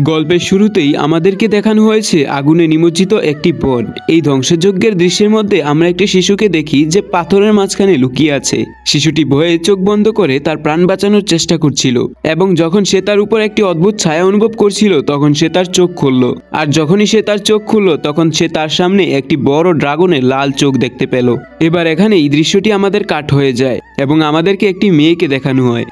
গল্পের শুরুতেই আমাদেরকে দেখানো হয়েছে আগুনে নিমজ্জিত একটি বন। এই ধ্বংসযজ্ঞের দৃশ্যের মধ্যে আমরা একটি শিশুকে দেখি যে পাথরের মাঝখানে লুকিয়ে আছে। শিশুটি ভয়ে চোখ বন্ধ করে তার প্রাণ বাঁচানোর চেষ্টা করছিল এবং যখন সে তার উপর একটি অদ্ভুত ছায়া অনুভব করছিল তখন সে তার চোখ খুলল। আর যখনই সে তার চোখ খুলল তখন সে তার সামনে একটি বড় ড্রাগনের লাল চোখ দেখতে পেল। এবার এখানে এই দৃশ্যটি আমাদের কাট হয়ে যায় এবং আমাদেরকে একটি মেয়েকে দেখানো হয়,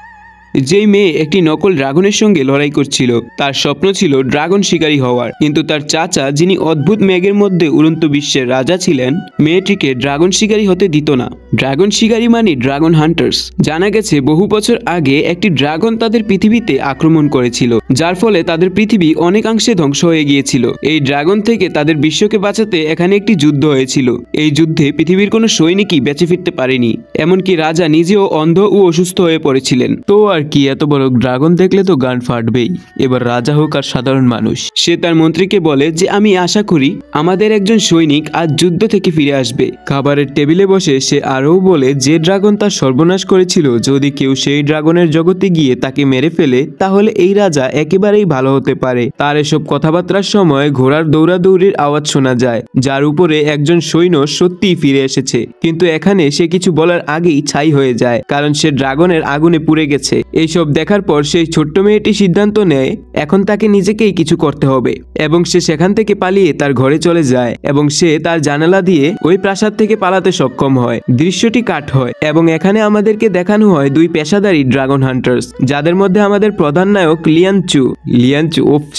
যেই মেয়ে একটি নকল ড্রাগনের সঙ্গে লড়াই করছিল। তার স্বপ্ন ছিল ড্রাগন শিকারী হওয়ার, কিন্তু তার চাচা, যিনি অদ্ভুত মেঘের মধ্যে উড়ন্ত বিশ্বের রাজা ছিলেন, মেয়েটিকে ড্রাগন শিকারী হতে দিত না। ড্রাগন শিকারী মানে ড্রাগন হান্টার্স। জানা গেছে বহু বছর আগে একটি ড্রাগন তাদের পৃথিবীতে আক্রমণ করেছিল, যার ফলে তাদের পৃথিবী অনেকাংশে ধ্বংস হয়ে গিয়েছিল। এই ড্রাগন থেকে তাদের বিশ্বকে বাঁচাতে এখানে একটি যুদ্ধ হয়েছিল। এই যুদ্ধে পৃথিবীর কোনো সৈনিকই বেঁচে ফিরতে পারেনি, এমনকি রাজা নিজেও অন্ধ ও অসুস্থ হয়ে পড়েছিলেন। তো আর কি, এত বড় ড্রাগন দেখলে তো গান ফাটবেই। এবার রাজা হোক আর সাধারণ মানুষ, সে তার মন্ত্রীকে বলে যে আমি আশা করি আমাদের একজন সৈনিক আজ যুদ্ধ থেকে ফিরে আসবে। খাবারের টেবিলে বসে সে আরও বলে যে ড্রাগন তার সর্বনাশ করেছিল, যদি কেউ সেই ড্রাগনের জগতে গিয়ে তাকে মেরে ফেলে তাহলে এই রাজা একেবারেই ভালো হতে পারে। তার এসব কথাবার্তার সময় ঘোড়ার দৌড়াদৌড়ির আওয়াজ শোনা যায়, যার উপরে একজন সৈন্য সত্যিই ফিরে এসেছে। কিন্তু এখানে সে কিছু বলার আগেই ছাই হয়ে যায়, কারণ সে ড্রাগনের আগুনে পুড়ে গেছে। এইসব দেখার পর সেই ছোট্ট মেয়েটি সিদ্ধান্ত নেয় এখন তাকে নিজেকেই কিছু করতে হবে এবং সে সেখান থেকে পালিয়ে তার ঘরে চলে যায় এবং সে তার জানালা দিয়ে ওই প্রাসাদ থেকে পালাতে সক্ষম হয়। দৃশ্যটি কাট হয় এবং এখানে আমাদেরকে দেখানো হয় দুই পেশাদারী ড্রাগন হান্টার্স, যাদের মধ্যে আমাদের প্রধান নায়ক লিয়ানচু।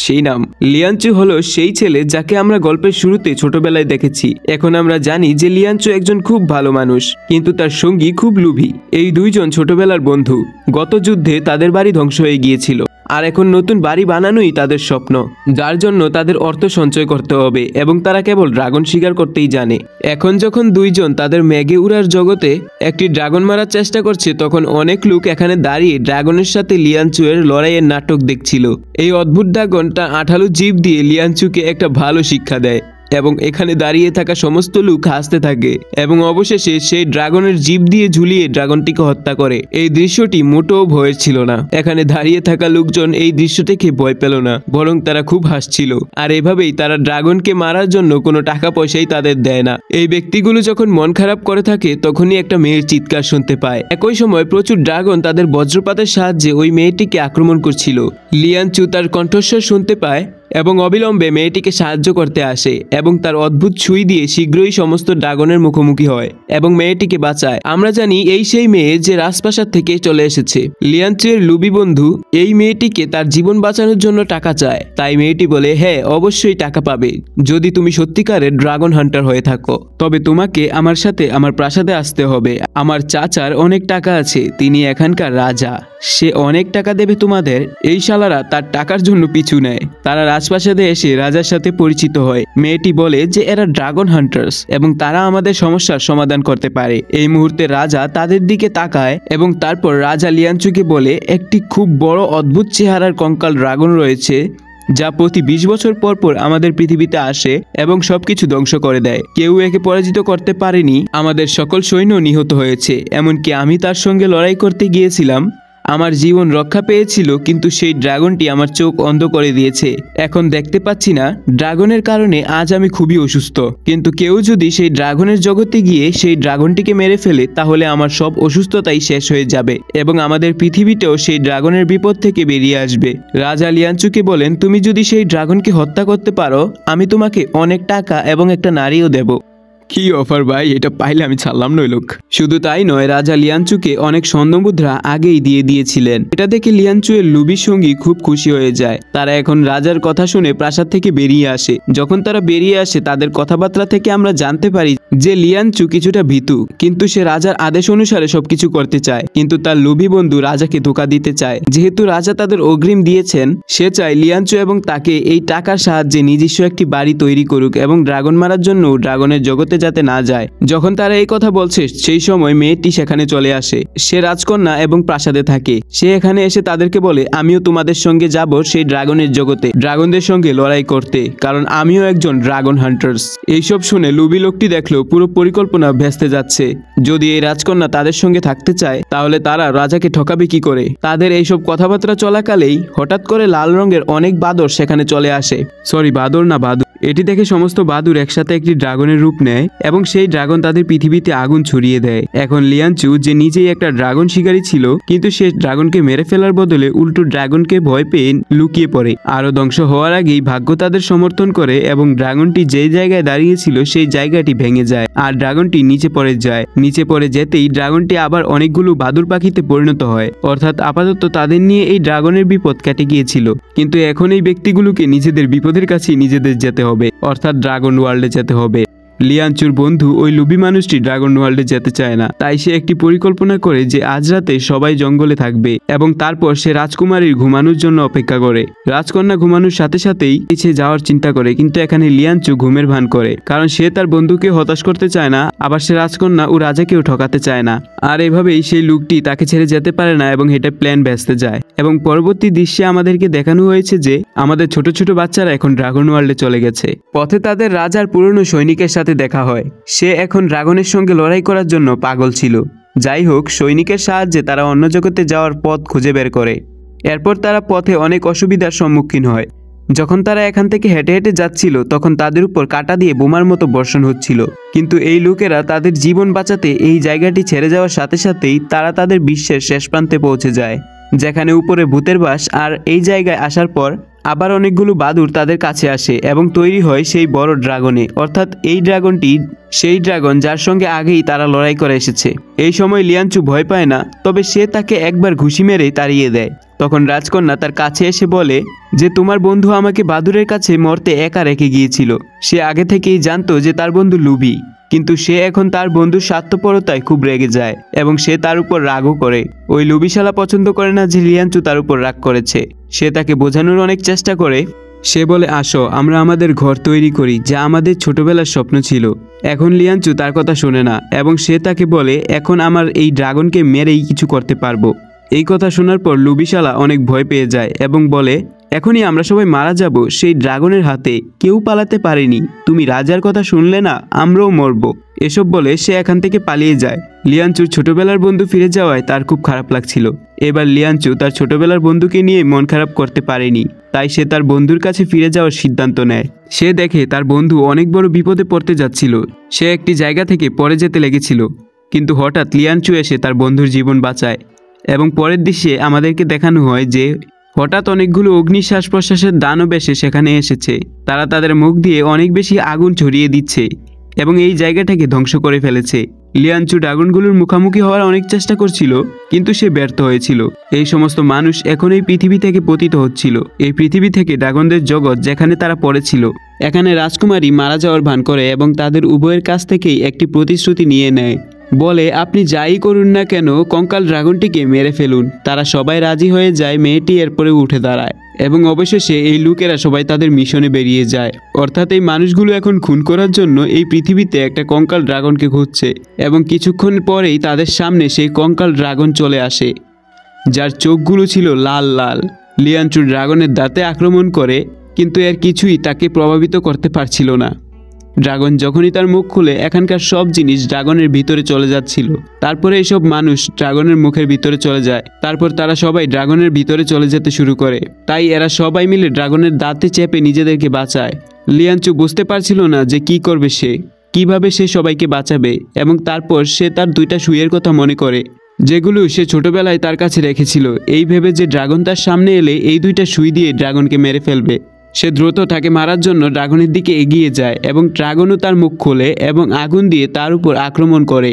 সেই নাম লিয়ানচু হলো সেই ছেলে যাকে আমরা গল্পের শুরুতে ছোটবেলায় দেখেছি। এখন আমরা জানি যে লিয়ানচু একজন খুব ভালো মানুষ, কিন্তু তার সঙ্গী খুব লোভী। এই দুইজন ছোটবেলার বন্ধু। গত যুদ্ধে তাদের বাড়ি ধ্বংস হয়ে গিয়েছিল আর এখন নতুন বাড়ি বানানোই তাদের স্বপ্ন, যার জন্য তাদের অর্থ সঞ্চয় করতে হবে এবং তারা কেবল ড্রাগন শিকার করতেই জানে। এখন যখন দুইজন তাদের মেঘে উড়ার জগতে একটি ড্রাগন মারার চেষ্টা করছে, তখন অনেক লোক এখানে দাঁড়িয়ে ড্রাগনের সাথে লিয়ানচুয়ের লড়াইয়ের নাটক দেখছিল। এই অদ্ভুত ড্রাগন তার আঠালো জিভ দিয়ে লিয়ানচুকে একটা ভালো শিক্ষা দেয় এবং এখানে দাঁড়িয়ে থাকা সমস্ত লোক হাসতে থাকে এবং অবশেষে সেই ড্রাগনের জিভ দিয়ে ঝুলিয়ে ড্রাগনটিকে হত্যা করে। এই দৃশ্যটি মোটেও ভয়ের ছিল না। এখানে দাঁড়িয়ে থাকা লোকজন এই দৃশ্যটিকে ভয় পেল না, বরং তারা খুব হাসছিল। আর এভাবেই তারা ড্রাগনকে মারার জন্য কোনো টাকা পয়সাই তাদের দেয় না। এই ব্যক্তিগুলো যখন মন খারাপ করে থাকে তখনই একটা মেয়ের চিৎকার শুনতে পায়। একই সময় প্রচুর ড্রাগন তাদের বজ্রপাতের সাহায্যে ওই মেয়েটিকে আক্রমণ করছিল। লিয়ানচু তার কণ্ঠস্বর শুনতে পায় এবং অবিলম্বে মেয়েটিকে সাহায্য করতে আসে এবং তার অদ্ভুত ছুরি দিয়ে শীঘ্রই সমস্ত ড্রাগনের মুখোমুখি হয় এবং মেয়েটিকে বাঁচায়। আমরা জানি এই সেই মেয়ে যে রাজপ্রাসাদ থেকে চলে এসেছে। লিয়ানচুয়ের লুবি বন্ধু এই মেয়েটিকে তার জীবন বাঁচানোর জন্য টাকা চায়, তাই মেয়েটি বলে হ্যাঁ অবশ্যই টাকা পাবে যদি তুমি সত্যিকারের ড্রাগন হান্টার হয়ে থাকো। তবে তোমাকে আমার সাথে আমার প্রাসাদে আসতে হবে। আমার চাচার অনেক টাকা আছে, তিনি এখানকার রাজা, সে অনেক টাকা দেবে তোমাদের। এই শালারা তার টাকার জন্য পিছু নেয়। তারা রাজপ্রাসাদে এসে রাজার সাথে পরিচিত হয়। মেয়েটি বলে যে এরা ড্রাগন হান্টার্স এবং তারা আমাদের সমস্যার সমাধান করতে পারে। এই মুহূর্তে রাজা তাদের দিকে তাকায় এবং তারপর রাজা লিয়ানচুকে বলে একটি খুব বড় অদ্ভুত চেহারার কঙ্কাল ড্রাগন রয়েছে, যা প্রতি 20 বছর পর পর আমাদের পৃথিবীতে আসে এবং সবকিছু ধ্বংস করে দেয়। কেউ একে পরাজিত করতে পারেনি। আমাদের সকল সৈন্য নিহত হয়েছে, এমনকি আমি তার সঙ্গে লড়াই করতে গিয়েছিলাম, আমার জীবন রক্ষা পেয়েছিল, কিন্তু সেই ড্রাগনটি আমার চোখ অন্ধ করে দিয়েছে। এখন দেখতে পাচ্ছি না। ড্রাগনের কারণে আজ আমি খুবই অসুস্থ, কিন্তু কেউ যদি সেই ড্রাগনের জগতে গিয়ে সেই ড্রাগনটিকে মেরে ফেলে তাহলে আমার সব অসুস্থতাই শেষ হয়ে যাবে এবং আমাদের পৃথিবীতেও সেই ড্রাগনের বিপদ থেকে বেরিয়ে আসবে। রাজা লিয়ানচুকে বলেন তুমি যদি সেই ড্রাগনকে হত্যা করতে পারো আমি তোমাকে অনেক টাকা এবং একটা নারীও দেব। কি অফার ভাই, এটা পাইলে আমি ছাড়লাম নই লোক। শুধু তাই নয়, রাজা লিয়ানচুকে অনেক স্বর্ণমুদ্রা আগেই দিয়ে দিয়েছিলেন। এটা দেখে লিয়ানচুয়ের লুবি সঙ্গী খুব খুশি হয়ে যায়। তারা এখন রাজার কথা শুনে প্রাসাদ থেকে বেরিয়ে আসে। যখন তারা বেরিয়ে আসে তাদের কথাবার্তা থেকে আমরা জানতে পারি যে লিয়ানচু কিছুটা ভীতু, কিন্তু সে রাজার আদেশ অনুসারে সবকিছু করতে চায়। কিন্তু তার লুবি বন্ধু রাজাকে ধোঁকা দিতে চায়। যেহেতু রাজা তাদের অগ্রিম দিয়েছেন, সে চায় লিয়ানচু এবং তাকে এই টাকার সাহায্যে নিজস্ব একটি বাড়ি তৈরি করুক এবং ড্রাগন মারার জন্য ড্রাগনের জগতে যাতে না যায়। যখন তারা এই কথা বলছে সেই সময় মেয়েটি সেখানে চলে আসে। সে রাজকন্যা এবং প্রাসাদে থাকে। সে এখানে এসে তাদেরকে বলে, আমিও তোমাদের সঙ্গে যাব সেই ড্রাগনের জগতে, ড্রাগনদের সঙ্গে লড়াই করতে, কারণ আমিও একজন ড্রাগন হান্টার্স। এইসব শুনে লুবি লোকটি দেখলো পুরো পরিকল্পনা ভেস্তে যাচ্ছে। যদি এই রাজকন্যা তাদের সঙ্গে থাকতে চায় তাহলে তারা রাজাকে ঠকাবে কি করে। তাদের এইসব কথাবার্তা চলাকালেই হঠাৎ করে লাল রঙের অনেক বাদর সেখানে চলে আসে। সরি, বাদর না, বাদুর। এটি দেখে সমস্ত বাদুর একসাথে একটি ড্রাগনের রূপ নেয় এবং সেই ড্রাগন তাদের পৃথিবীতে আগুন ছড়িয়ে দেয়। এখন লিয়ানচু, যে নিজেই একটা ড্রাগন শিকারী ছিল, কিন্তু সে ড্রাগনকে মেরে ফেলার বদলে উল্টো ড্রাগনকে ভয় পেয়ে লুকিয়ে পড়ে। আরো ধ্বংস হওয়ার আগেই ভাগ্য তাদের সমর্থন করে এবং ড্রাগনটি যে জায়গায় দাঁড়িয়েছিল সেই জায়গাটি ভেঙে যায় আর ড্রাগনটি নিচে পড়ে যায়। নিচে পড়ে যেতেই ড্রাগনটি আবার অনেকগুলো বাদুর পাখিতে পরিণত হয়। অর্থাৎ আপাতত তাদের নিয়ে এই ড্রাগনের বিপদ কেটে গিয়েছিল, কিন্তু এখন এই ব্যক্তিগুলোকে নিজেদের বিপদের কাছে নিজেদের যেতে হবে, অর্থাৎ ড্রাগন ওয়ার্ল্ডে যেতে হবে। লিয়ানচুর বন্ধু ওই লুবি মানুষটি ড্রাগন ওয়ার্ল্ডে যেতে চায় না, তাই সে একটি পরিকল্পনা করে যে আজ রাতে সবাই জঙ্গলে থাকবে এবং তারপর সে রাজকুমারীর ঘুমানোর জন্য অপেক্ষা করে। রাজকন্যা ঘুমানোর সাথে সাথেই সে যাওয়ার চিন্তা করে, কিন্তু এখানে লিয়ানচু ঘুমের ভান করে, কারণ সে তার বন্ধুকে হতাশ করতে চায় না, আবার সে রাজকন্যা ও রাজাকেও ঠকাতে চায় না। আর এভাবেই সেই লোকটি তাকে ছেড়ে যেতে পারে না এবং এটা প্ল্যান ভেস্তে যায়। এবং পরবর্তী দৃশ্যে আমাদেরকে দেখানো হয়েছে যে আমাদের ছোট ছোট বাচ্চারা এখন ড্রাগন ওয়ার্ল্ডে চলে গেছে। পথে তাদের রাজার পুরনো সৈনিকের সাথে দেখা হয়। সে এখন ড্রাগনের সঙ্গে লড়াই করার জন্য পাগল ছিল। যাই হোক, সৈনিকের সাহায্যে তারা অন্য জগতে যাওয়ার পথ খুঁজে বের করে। এরপর তারা পথে অনেক অসুবিধার সম্মুখীন হয়। যখন তারা এখান থেকে হেঁটে হেঁটে যাচ্ছিল তখন তাদের উপর কাঁটা দিয়ে বোমার মতো বর্ষণ হচ্ছিল, কিন্তু এই লোকেরা তাদের জীবন বাঁচাতে এই জায়গাটি ছেড়ে যাওয়ার সাথে সাথেই তারা তাদের বিশ্বের শেষ প্রান্তে পৌঁছে যায়, যেখানে উপরে ভূতের বাস। আর এই জায়গায় আসার পর আবার অনেকগুলো বাদুর তাদের কাছে আসে এবং তৈরি হয় সেই বড় ড্রাগনে, অর্থাৎ এই ড্রাগনটি সেই ড্রাগন যার সঙ্গে আগেই তারা লড়াই করে এসেছে। এই সময় লিয়ানচু ভয় পায় না, তবে সে তাকে একবার ঘুষি মেরেই তাড়িয়ে দেয়। তখন রাজকন্যা তার কাছে এসে বলে যে তোমার বন্ধু আমাকে বাদুরের কাছে মরতে একা রেখে গিয়েছিল। সে আগে থেকেই জানতো যে তার বন্ধু লুবি, কিন্তু সে এখন তার বন্ধুর স্বার্থপরতায় খুব রেগে যায় এবং সে তার উপর রাগও করে। ওই লুবিশালা পছন্দ করে না যে লিয়ানচু তার উপর রাগ করেছে। সে তাকে বোঝানোর অনেক চেষ্টা করে। সে বলে, আসো আমরা আমাদের ঘর তৈরি করি, যা আমাদের ছোটবেলার স্বপ্ন ছিল। এখন লিয়ানচু তার কথা শোনে না এবং সে তাকে বলে, এখন আমার এই ড্রাগনকে মেরেই কিছু করতে পারবো। এই কথা শোনার পর লুবিশালা অনেক ভয় পেয়ে যায় এবং বলে, এখনই আমরা সবাই মারা যাব সেই ড্রাগনের হাতে, কেউ পালাতে পারেনি, তুমি রাজার কথা শুনলে না, আমরাও মরব। এসব বলে সে এখান থেকে পালিয়ে যায়। লিয়ানচুর ছোটবেলার বন্ধু ফিরে যাওয়ায় তার খুব খারাপ লাগছিল। এবার লিয়ানচু তার ছোটবেলার বন্ধুকে নিয়ে মন খারাপ করতে পারেনি, তাই সে তার বন্ধুর কাছে ফিরে যাওয়ার সিদ্ধান্ত নেয়। সে দেখে তার বন্ধু অনেক বড় বিপদে পড়তে যাচ্ছিল। সে একটি জায়গা থেকে পড়ে যেতে লেগেছিল, কিন্তু হঠাৎ লিয়ানচু এসে তার বন্ধুর জীবন বাঁচায়। এবং পরের দৃশ্যে আমাদেরকে দেখানো হয় যে হঠাৎ অনেকগুলো অগ্নি শ্বাস প্রশ্বাসের দানব এসে সেখানে এসেছে। তারা তাদের মুখ দিয়ে অনেক বেশি আগুন ছড়িয়ে দিচ্ছে এবং এই জায়গাটাকে ধ্বংস করে ফেলেছে। লিয়ানচু ড্রাগনগুলোর মুখোমুখি হওয়ার অনেক চেষ্টা করছিল, কিন্তু সে ব্যর্থ হয়েছিল। এই সমস্ত মানুষ এখন এই পৃথিবী থেকে পতিত হচ্ছিল, এই পৃথিবী থেকে ড্রাগনদের জগৎ যেখানে তারা পড়েছিল। এখানে রাজকুমারী মারা যাওয়ার ভান করে এবং তাদের উভয়ের কাছ থেকেই একটি প্রতিশ্রুতি নিয়ে নেয়। বলে, আপনি যাই করুন না কেন কঙ্কাল ড্রাগনটিকে মেরে ফেলুন। তারা সবাই রাজি হয়ে যায়। মেয়েটি এরপরে উঠে দাঁড়ায় এবং অবশেষে এই লোকেরা সবাই তাদের মিশনে বেরিয়ে যায়। অর্থাৎ এই মানুষগুলো এখন খুন করার জন্য এই পৃথিবীতে একটা কঙ্কাল ড্রাগনকে খুঁজছে এবং কিছুক্ষণ পরেই তাদের সামনে সেই কঙ্কাল ড্রাগন চলে আসে, যার চোখগুলো ছিল লাল লাল। লিয়ানচু ড্রাগনের দাঁতে আক্রমণ করে, কিন্তু এর কিছুই তাকে প্রভাবিত করতে পারছিল না। ড্রাগন যখনই তার মুখ খুলে এখানকার সব জিনিস ড্রাগনের ভিতরে চলে যাচ্ছিল। তারপরে এইসব মানুষ ড্রাগনের মুখের ভিতরে চলে যায়। তারপর তারা সবাই ড্রাগনের ভিতরে চলে যেতে শুরু করে। তাই এরা সবাই মিলে ড্রাগনের দাঁতে চেপে নিজেদেরকে বাঁচায়। লিয়ানচু বুঝতে পারছিল না যে কি করবে সে, কিভাবে সে সবাইকে বাঁচাবে। এবং তারপর সে তার দুইটা সুইয়ের কথা মনে করে, যেগুলো সে ছোটবেলায় তার কাছে রেখেছিল, এই ভেবে যে ড্রাগন তার সামনে এলে এই দুইটা সুই দিয়ে ড্রাগনকে মেরে ফেলবে। সে দ্রুত তাকে মারার জন্য ড্রাগনের দিকে এগিয়ে যায় এবং ড্রাগনও তার মুখ খোলে এবং আগুন দিয়ে তার উপর আক্রমণ করে,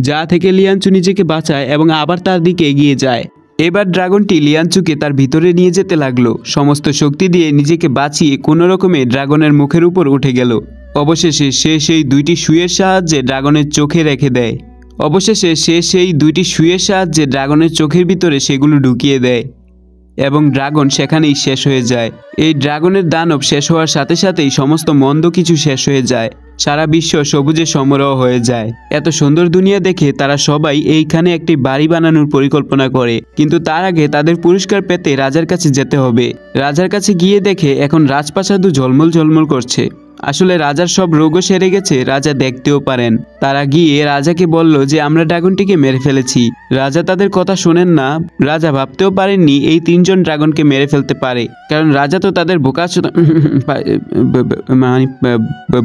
যা থেকে লিয়ানচু নিজেকে বাঁচায় এবং আবার তার দিকে এগিয়ে যায়। এবার ড্রাগনটি লিয়ানচুকে তার ভিতরে নিয়ে যেতে লাগলো। সমস্ত শক্তি দিয়ে নিজেকে বাঁচিয়ে কোনো রকমে ড্রাগনের মুখের উপর উঠে গেল। অবশেষে সে সেই দুইটি সুইয়ের সাহায্যে ড্রাগনের চোখে রেখে দেয়। ড্রাগনের চোখের ভিতরে সেগুলো ঢুকিয়ে দেয় এবং ড্রাগন সেখানেই শেষ হয়ে যায়। এই ড্রাগনের দানব শেষ হওয়ার সাথে সাথেই সমস্ত মন্দ কিছু শেষ হয়ে যায় সারা বিশ্ব সবুজে সমারোহ হয়ে যায়। এত সুন্দর দুনিয়া দেখে তারা সবাই এইখানে একটি বাড়ি বানানোর পরিকল্পনা করে, কিন্তু তার আগে তাদের পুরস্কার পেতে রাজার কাছে যেতে হবে। রাজার কাছে গিয়ে দেখে এখন রাজপ্রাসাদও ঝলমল ঝলমল করছে। আসলে রাজার সব রোগও সেরে গেছে, রাজা দেখতেও পারেন। তারা গিয়ে রাজাকে বলল যে আমরা ড্রাগনটিকে মেরে ফেলেছি। রাজা তাদের কথা শোনেন না। রাজা ভাবতেও পারেননি এই 3জন ড্রাগনকে মেরে ফেলতে পারে, কারণ রাজা তো তাদের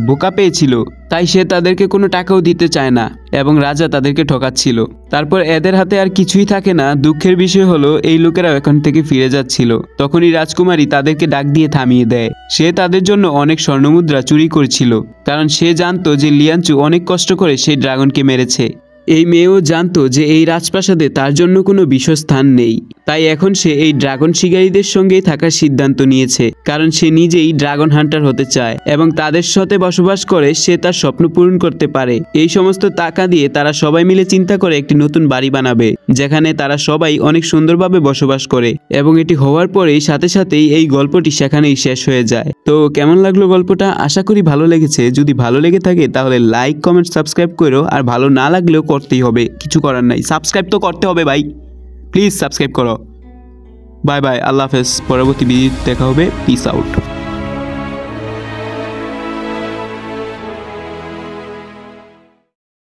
বোকা পেয়েছিল, তাই সে তাদেরকে কোনো টাকাও দিতে চায় না এবং রাজা তাদেরকে ঠকাচ্ছিল। তারপর এদের হাতে আর কিছুই থাকে না। দুঃখের বিষয় হলো এই লোকেরা এখান থেকে ফিরে যাচ্ছিল। তখনই রাজকুমারী তাদেরকে ডাক দিয়ে থামিয়ে দেয়। সে তাদের জন্য অনেক স্বর্ণমুদ্রা চুরি করছিল, কারণ সে জানতো যে লিয়ানচু অনেক কষ্ট করে সেই ড্রাগনকে মেরেছে। এই মেয়েও জানতো যে এই রাজপ্রাসাদে তার জন্য কোনো বিশেষ স্থান নেই, তাই এখন সে এই ড্রাগন শিকারীদের সঙ্গেই থাকার সিদ্ধান্ত নিয়েছে, কারণ সে নিজেই ড্রাগন হান্টার হতে চায় এবং তাদের সাথে বসবাস করে সে তার স্বপ্ন পূরণ করতে পারে। এই সমস্ত টাকা দিয়ে তারা সবাই মিলে চিন্তা করে একটি নতুন বাড়ি বানাবে, যেখানে তারা সবাই অনেক সুন্দরভাবে বসবাস করে, এবং এটি হওয়ার পরেই সাথে সাথেই এই গল্পটি সেখানেই শেষ হয়ে যায়। তো কেমন লাগলো গল্পটা? আশা করি ভালো লেগেছে। যদি ভালো লেগে থাকে তাহলে লাইক, কমেন্ট, সাবস্ক্রাইব করো। আর ভালো না লাগলেও করতেই হবে, কিছু করার নাই, সাবস্ক্রাইব তো করতে হবে ভাই, প্লিজ সাবস্ক্রাইব করো। বাই বাই, আল্লাহ হাফেজ। পরবর্তী ভিডিওতে দেখা হবে। Piece out.